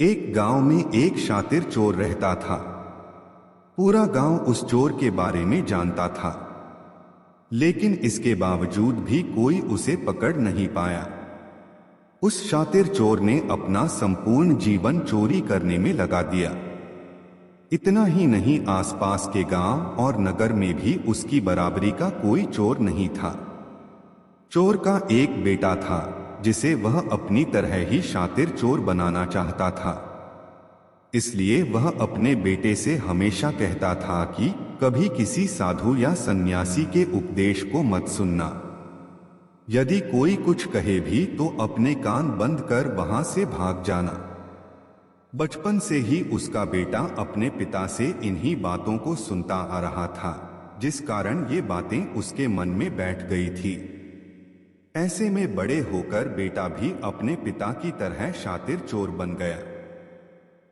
एक गांव में एक शातिर चोर रहता था। पूरा गांव उस चोर के बारे में जानता था, लेकिन इसके बावजूद भी कोई उसे पकड़ नहीं पाया। उस शातिर चोर ने अपना संपूर्ण जीवन चोरी करने में लगा दिया। इतना ही नहीं, आसपास के गांव और नगर में भी उसकी बराबरी का कोई चोर नहीं था। चोर का एक बेटा था जिसे वह अपनी तरह ही शातिर चोर बनाना चाहता था। इसलिए वह अपने बेटे से हमेशा कहता था कि कभी किसी साधु या सन्यासी के उपदेश को मत सुनना। यदि कोई कुछ कहे भी तो अपने कान बंद कर वहां से भाग जाना। बचपन से ही उसका बेटा अपने पिता से इन्हीं बातों को सुनता आ रहा था, जिस कारण ये बातें उसके मन में बैठ गई थी। ऐसे में बड़े होकर बेटा भी अपने पिता की तरह शातिर चोर बन गया।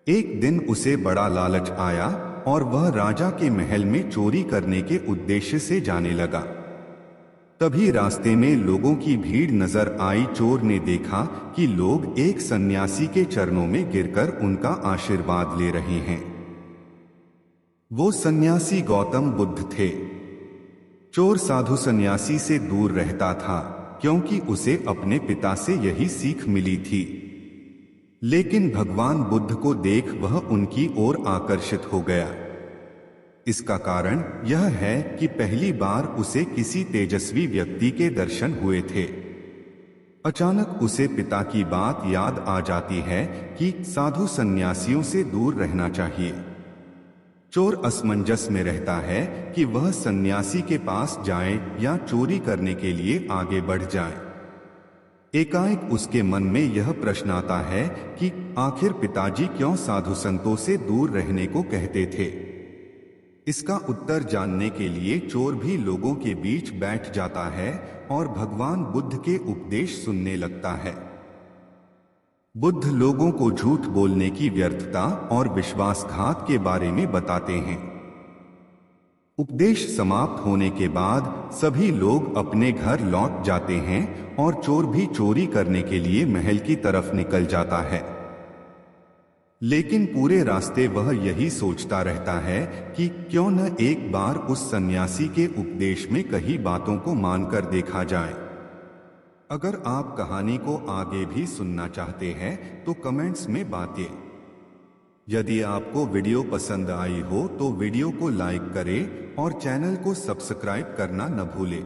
एक दिन उसे बड़ा लालच आया और वह राजा के महल में चोरी करने के उद्देश्य से जाने लगा। तभी रास्ते में लोगों की भीड़ नजर आई। चोर ने देखा कि लोग एक सन्यासी के चरणों में गिरकर उनका आशीर्वाद ले रहे हैं। वो सन्यासी गौतम बुद्ध थे। चोर साधु सन्यासी से दूर रहता था क्योंकि उसे अपने पिता से यही सीख मिली थी, लेकिन भगवान बुद्ध को देख वह उनकी ओर आकर्षित हो गया। इसका कारण यह है कि पहली बार उसे किसी तेजस्वी व्यक्ति के दर्शन हुए थे। अचानक उसे पिता की बात याद आ जाती है कि साधु सन्यासियों से दूर रहना चाहिए। चोर असमंजस में रहता है कि वह सन्यासी के पास जाए या चोरी करने के लिए आगे बढ़ जाए। एकाएक उसके मन में यह प्रश्न आता है कि आखिर पिताजी क्यों साधु संतों से दूर रहने को कहते थे। इसका उत्तर जानने के लिए चोर भी लोगों के बीच बैठ जाता है और भगवान बुद्ध के उपदेश सुनने लगता है। बुद्ध लोगों को झूठ बोलने की व्यर्थता और विश्वासघात के बारे में बताते हैं। उपदेश समाप्त होने के बाद सभी लोग अपने घर लौट जाते हैं और चोर भी चोरी करने के लिए महल की तरफ निकल जाता है। लेकिन पूरे रास्ते वह यही सोचता रहता है कि क्यों न एक बार उस सन्यासी के उपदेश में कही बातों को मानकर देखा जाए। अगर आप कहानी को आगे भी सुनना चाहते हैं तो कमेंट्स में बातें। यदि आपको वीडियो पसंद आई हो तो वीडियो को लाइक करें और चैनल को सब्सक्राइब करना न भूलें।